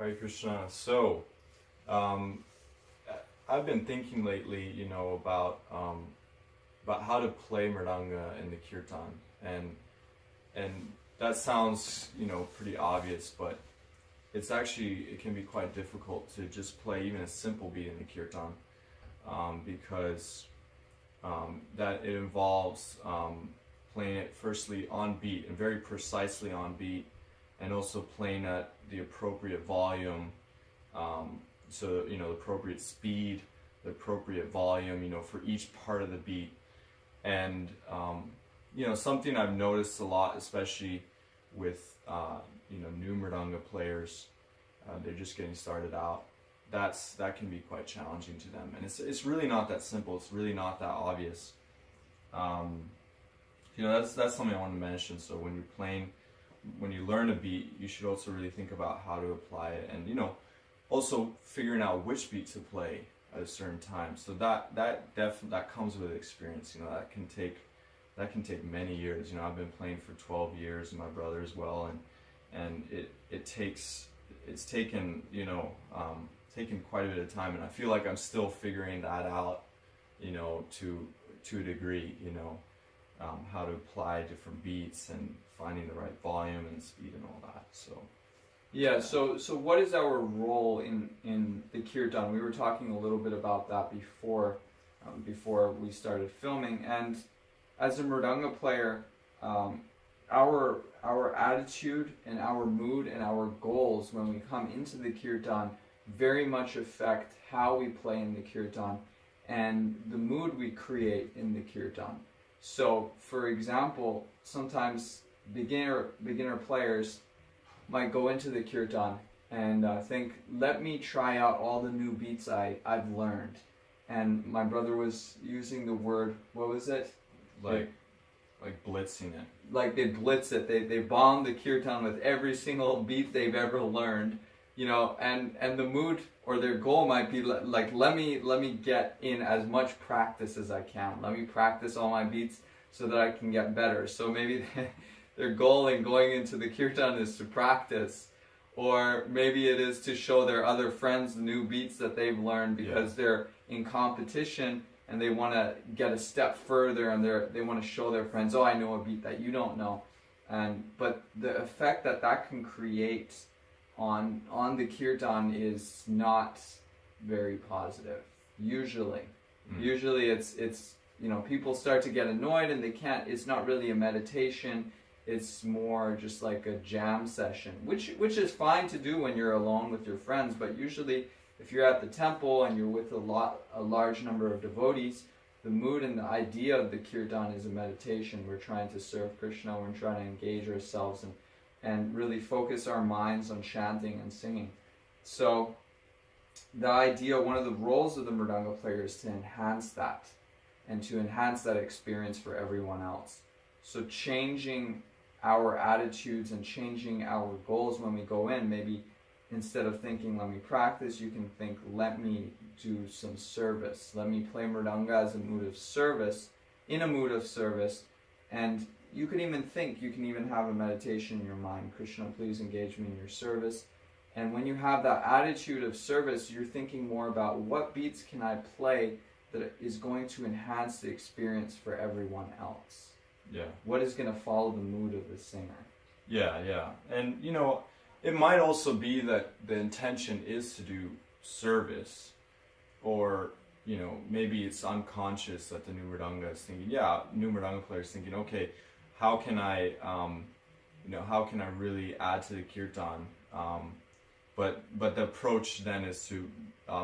Hare Krishna. So, I've been thinking lately, about how to play Mridanga in the Kirtan, and that sounds, pretty obvious, but it can be quite difficult to just play even a simple beat in the Kirtan, because that it involves playing it firstly on beat and very precisely on beat, and also playing at the appropriate volume, so the appropriate speed, the appropriate volume, for each part of the beat. And something I've noticed a lot, especially with new Mridanga players, they're just getting started out. That can be quite challenging to them, and it's really not that simple. It's really not that obvious. That's something I want to mention. So when you're playing, when you learn a beat, you should also really think about how to apply it, and also figuring out which beat to play at a certain time. So that comes with experience. That can take many years. I've been playing for 12 years, and my brother as well, and it's taken quite a bit of time, and I feel like I'm still figuring that out, to a degree, how to apply different beats and finding the right volume and speed and all that. So yeah, so what is our role in the Kirtan? We were talking a little bit about that before we started filming, and as a Mridanga player, our attitude and our mood and our goals when we come into the Kirtan very much affect how we play in the Kirtan and the mood we create in the Kirtan. So, for example, sometimes beginner players might go into the Kirtan and think, let me try out all the new beats I've learned. And my brother was using the word, what was it? Like blitzing it. Like they blitz it. They bomb the Kirtan with every single beat they've ever learned. And the mood or their goal might be like, let me get in as much practice as I can. Let me practice all my beats so that I can get better. So maybe their goal in going into the Kirtan is to practice, or maybe it is to show their other friends the new beats that they've learned because they're in competition and they want to get a step further, and they want to show their friends, oh, I know a beat that you don't know. But the effect that can create on the Kirtan is not very positive. Usually it's people start to get annoyed and they can't. It's not really a meditation. It's more just like a jam session, which is fine to do when you're alone with your friends. But usually, if you're at the temple and you're with a large number of devotees, the mood and the idea of the Kirtan is a meditation. We're trying to serve Krishna. We're trying to engage ourselves and really focus our minds on chanting and singing. So the idea, one of the roles of the Mridanga player is to enhance that, and to enhance that experience for everyone else. So changing our attitudes and changing our goals when we go in, maybe instead of thinking, let me practice, you can think, let me do some service. Let me play Mridanga as in a mood of service. And you can even think, you can even have a meditation in your mind, Krishna, please engage me in your service. And when you have that attitude of service, you're thinking more about what beats can I play that is going to enhance the experience for everyone else. Yeah. What is going to follow the mood of the singer? Yeah. And, it might also be that the intention is to do service, or, maybe it's unconscious that the new Mridanga is thinking, new Mridanga player is thinking, okay, how can I really add to the Kirtan? But the approach then is to,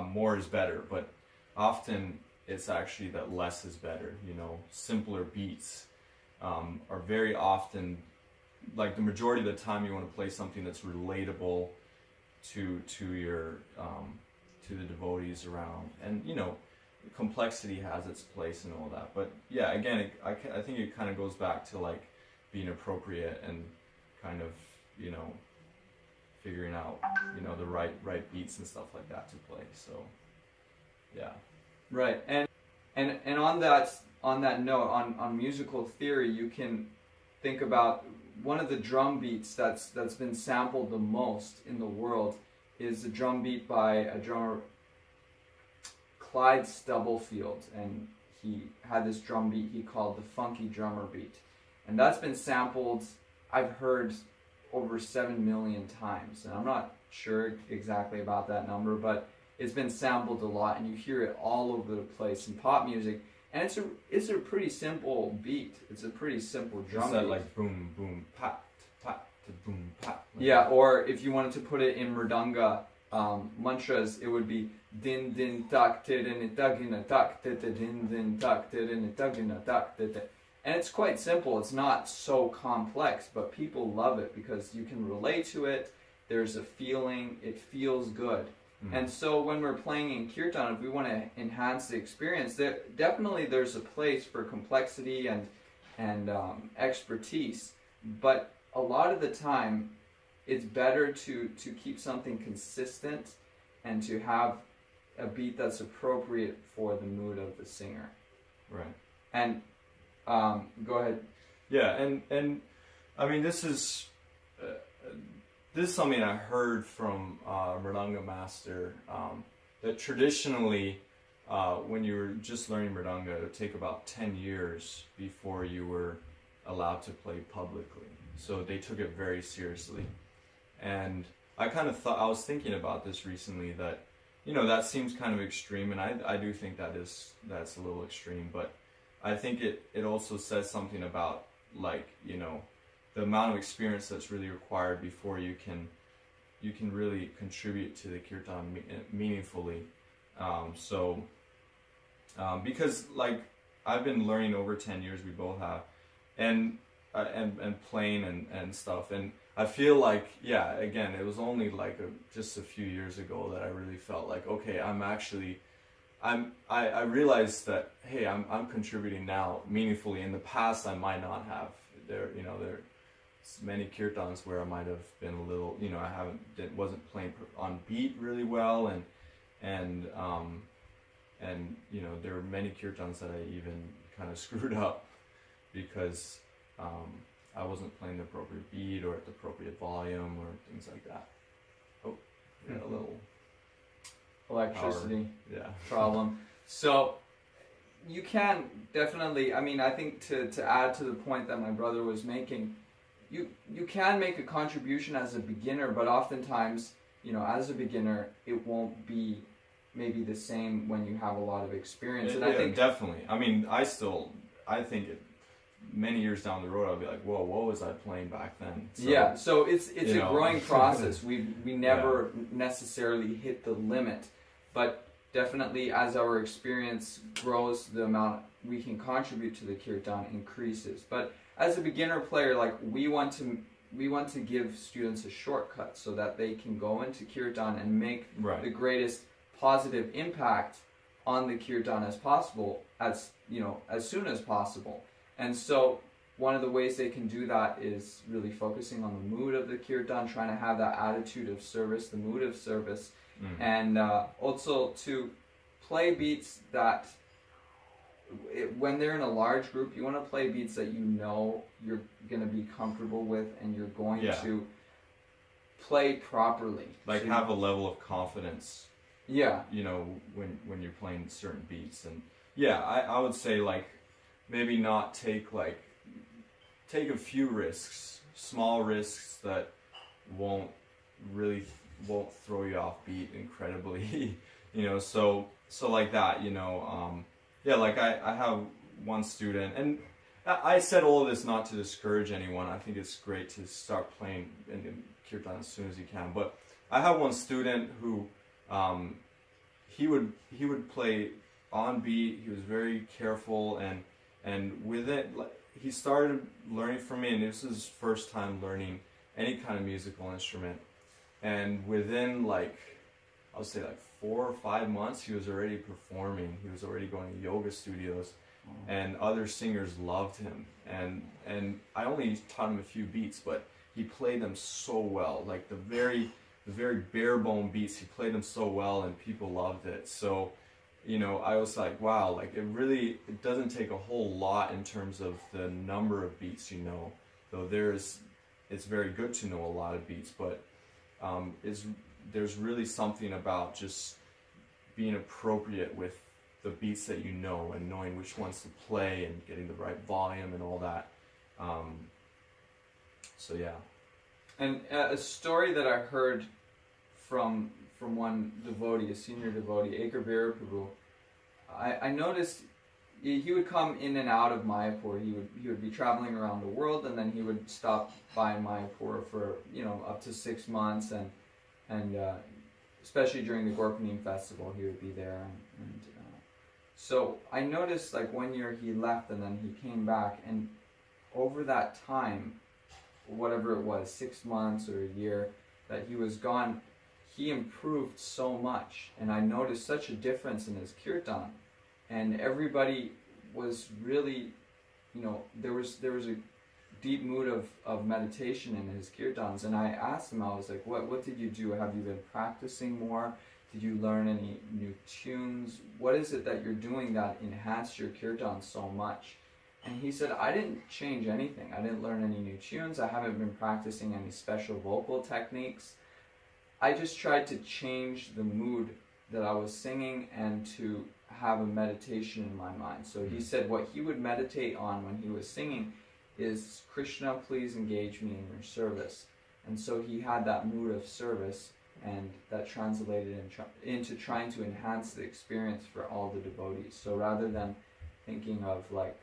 more is better, but often it's actually that less is better, simpler beats are very often, like the majority of the time you want to play something that's relatable to your to the devotees around, and complexity has its place and all that. But yeah, again, I think it kind of goes back to like being appropriate and kind of figuring out the right beats and stuff like that to play. So yeah, right. And on that note, on musical theory, you can think about one of the drum beats that's been sampled the most in the world is a drum beat by a drummer, Clyde Stubblefield, and he had this drum beat he called the Funky Drummer Beat. And that's been sampled, I've heard, over 7 million times. And I'm not sure exactly about that number, but it's been sampled a lot, and you hear it all over the place in pop music. And it's a pretty simple beat. It's a pretty simple drum Is that beat. like boom, boom, pat, pat, to boom, pat? Like Yeah, that? or if you wanted to put it in Mridanga mantras, it would be din din tak tidin tagina tak din din tak tidin tagina tak. And it's quite simple. It's not so complex, but people love it because you can relate to it. There's a feeling. It feels good. And so when we're playing in Kirtan, if we want to enhance the experience, there's a place for complexity and expertise. But a lot of the time, it's better to keep something consistent and to have a beat that's appropriate for the mood of the singer. Right. And go ahead. Yeah, and I mean this is something I heard from Mridanga master, that traditionally when you were just learning Mridanga, it would take about 10 years before you were allowed to play publicly. So they took it very seriously. And I kind of thought, I was thinking about this recently, that, you know, that seems kind of extreme, and I do think that's a little extreme, but I think it also says something about, like, you know, the amount of experience that's really required before you can really contribute to the kirtan meaningfully. Because, like, I've been learning over 10 years, we both have, and playing and stuff, and I feel like, yeah, again, it was only like just a few years ago that I really felt like, okay, I realized that, hey, I'm contributing now meaningfully. In the past, I might not have. There's many kirtans where I might have been a little, you know, wasn't playing on beat really well, and you know, there were many kirtans that I even kind of screwed up because I wasn't playing the appropriate beat or at the appropriate volume or things like that. Oh, yeah, a little Electricity power. Yeah. problem. So you can definitely, I mean, I think to add to the point that my brother was making, you can make a contribution as a beginner, but oftentimes, you know, as a beginner, it won't be maybe the same when you have a lot of experience. And I think definitely. I mean, I think many years down the road, I'll be like, whoa, what was I playing back then? So, yeah, so it's a know. growing process. We never necessarily hit the limit, but definitely as our experience grows, the amount we can contribute to the kirtan increases. But as a beginner player, like, we want to give students a shortcut so that they can go into kirtan and make the greatest positive impact on the kirtan as possible, as soon as possible. And so one of the ways they can do that is really focusing on the mood of the kirtan, trying to have that attitude of service, the mood of service, and also to play beats that, when they're in a large group, you want to play beats that you know you're going to be comfortable with and you're going to play properly. Like, have a level of confidence. Yeah. You know, when you're playing certain beats. And yeah, I would say, like, maybe not take a few risks, small risks that won't throw you off beat incredibly, you know, so like that, you know, like I have one student, and I said all of this not to discourage anyone. I think it's great to start playing in kirtan as soon as you can, but I have one student who, he would play on beat. He was very careful, and with it, like, he started learning from me, and this was his first time learning any kind of musical instrument. And within, like, I would say, like, 4 or 5 months, he was already performing. He was already going to yoga studios, and other singers loved him. And I only taught him a few beats, but he played them so well. Like, the very bare bone beats, he played them so well, and people loved it. So, you know, I was like, wow, like, it doesn't take a whole lot in terms of the number of beats you know, though it's very good to know a lot of beats, but there's really something about just being appropriate with the beats that you know and knowing which ones to play and getting the right volume and all that. So yeah. And a story that I heard from one devotee, a senior devotee, Ekar Viraprabhu, I noticed he would come in and out of Mayapur. He would be traveling around the world, and then he would stop by Mayapur for up to 6 months, and especially during the Gorpanim festival, he would be there. And so I noticed, like, one year he left and then he came back, and over that time, whatever it was, 6 months or a year that he was gone, he improved so much, and I noticed such a difference in his kirtan, and everybody was really, there was a deep mood of meditation in his kirtans, and I asked him, I was like, what did you do? Have you been practicing more? Did you learn any new tunes? What is it that you're doing that enhanced your kirtan so much? And he said, I didn't change anything. I didn't learn any new tunes. I haven't been practicing any special vocal techniques. I just tried to change the mood that I was singing and to have a meditation in my mind. So he said what he would meditate on when he was singing is, Krishna, please engage me in your service. And so he had that mood of service, and that translated into trying to enhance the experience for all the devotees. So rather than thinking of like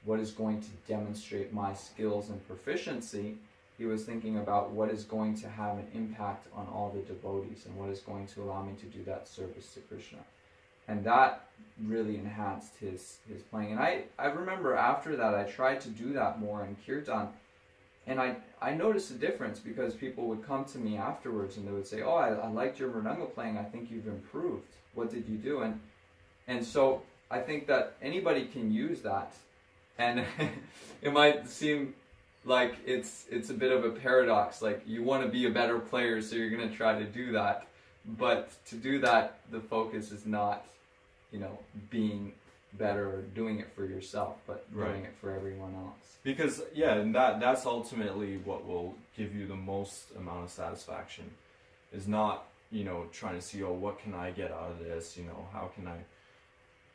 what is going to demonstrate my skills and proficiency, he was thinking about what is going to have an impact on all the devotees and what is going to allow me to do that service to Krishna. And that really enhanced his playing. And I remember after that I tried to do that more in Kirtan, and I noticed a difference, because people would come to me afterwards and they would say, oh, I liked your Mridanga playing, I think you've improved. What did you do? And so I think that anybody can use that. And it might seem like it's a bit of a paradox, like you want to be a better player, so you're going to try to do that. But to do that, the focus is not, being better or doing it for yourself, but doing it for everyone else. Because, yeah, and that's ultimately what will give you the most amount of satisfaction, is not, trying to see, oh, what can I get out of this? How can I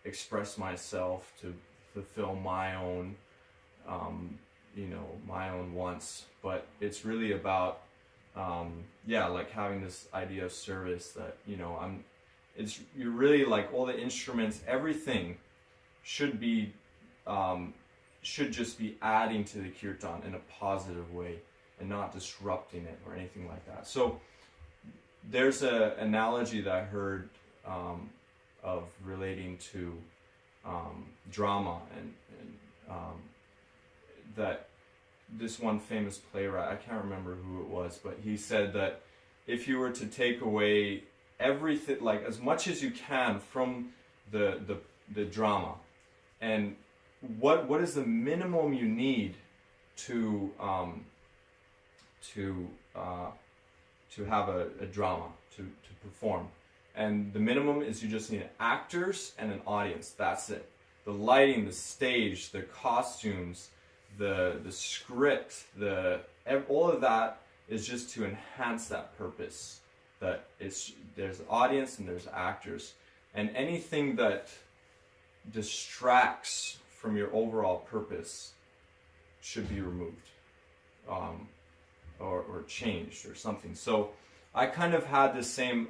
express myself to fulfill my own, my own wants. But it's really about, like having this idea of service that, you're really like all the instruments, everything should just be adding to the kirtan in a positive way and not disrupting it or anything like that. So there's an analogy that I heard of relating to drama, and that this one famous playwright, I can't remember who it was, but he said that if you were to take away everything, like as much as you can from the drama, and what is the minimum you need to have a drama to perform, and the minimum is you just need actors and an audience. That's it. The lighting, the stage, the costumes, the script, all of that is just to enhance that purpose. That there's audience and there's actors, and anything that distracts from your overall purpose should be removed, or changed or something. So I kind of had the same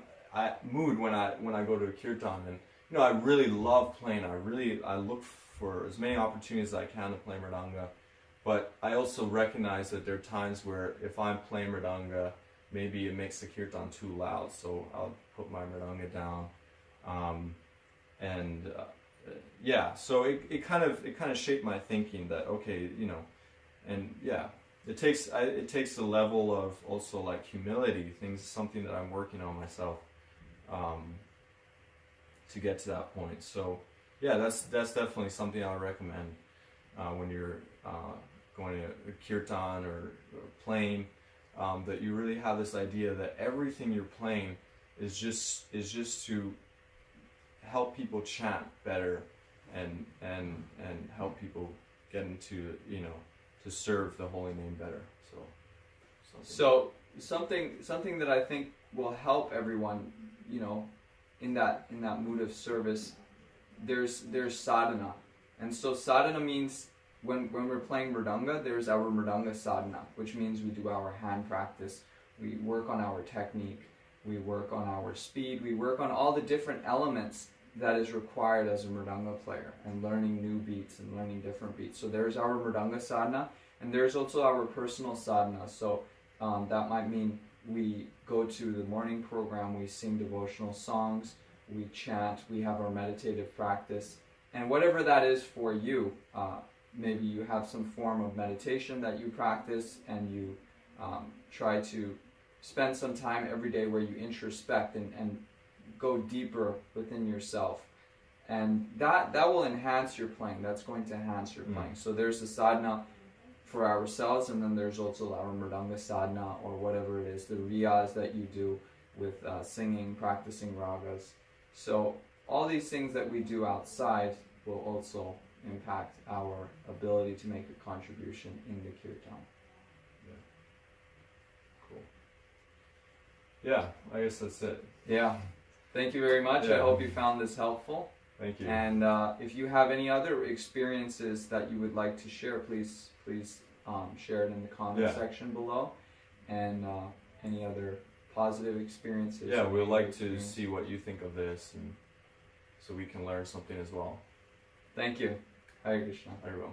mood when I go to a kirtan, and I really love playing. I look for as many opportunities as I can to play Mridanga, but I also recognize that there are times where if I'm playing Mridanga, maybe it makes the kirtan too loud, so I'll put my Mridanga down, so it kind of shaped my thinking that, okay, and yeah, it takes a level of also like humility, something that I'm working on myself, to get to that point. So yeah, that's definitely something I would recommend when you're going to a kirtan or playing, that you really have this idea that everything you're playing is just to help people chant better and help people get into to serve the holy name better. So something that I think will help everyone, you know, in that mood of service. There's sadhana, and so sadhana means when we're playing mridanga, there's our mridanga sadhana, which means we do our hand practice, we work on our technique, we work on our speed, we work on all the different elements that is required as a mridanga player, and learning new beats and learning different beats. So there's our mridanga sadhana, and there's also our personal sadhana. So that might mean we go to the morning program, we sing devotional songs, we chant, we have our meditative practice, and whatever that is for you, maybe you have some form of meditation that you practice, and you try to spend some time every day where you introspect and go deeper within yourself, and that will enhance your playing. That's going to enhance your playing. So there's the sadhana for ourselves, and then there's also our mridanga sadhana, or whatever it is, the riyas that you do with singing, practicing ragas. So all these things that we do outside will also impact our ability to make a contribution in the kirtan. Cool. Yeah, I guess that's it. Yeah. Thank you very much. Yeah. I hope you found this helpful. Thank you. And if you have any other experiences that you would like to share, please share it in the comment section below. And any other positive experiences. Yeah, we'd like to see what you think of this, and so we can learn something as well. Thank you. Hare Krishna. Very well.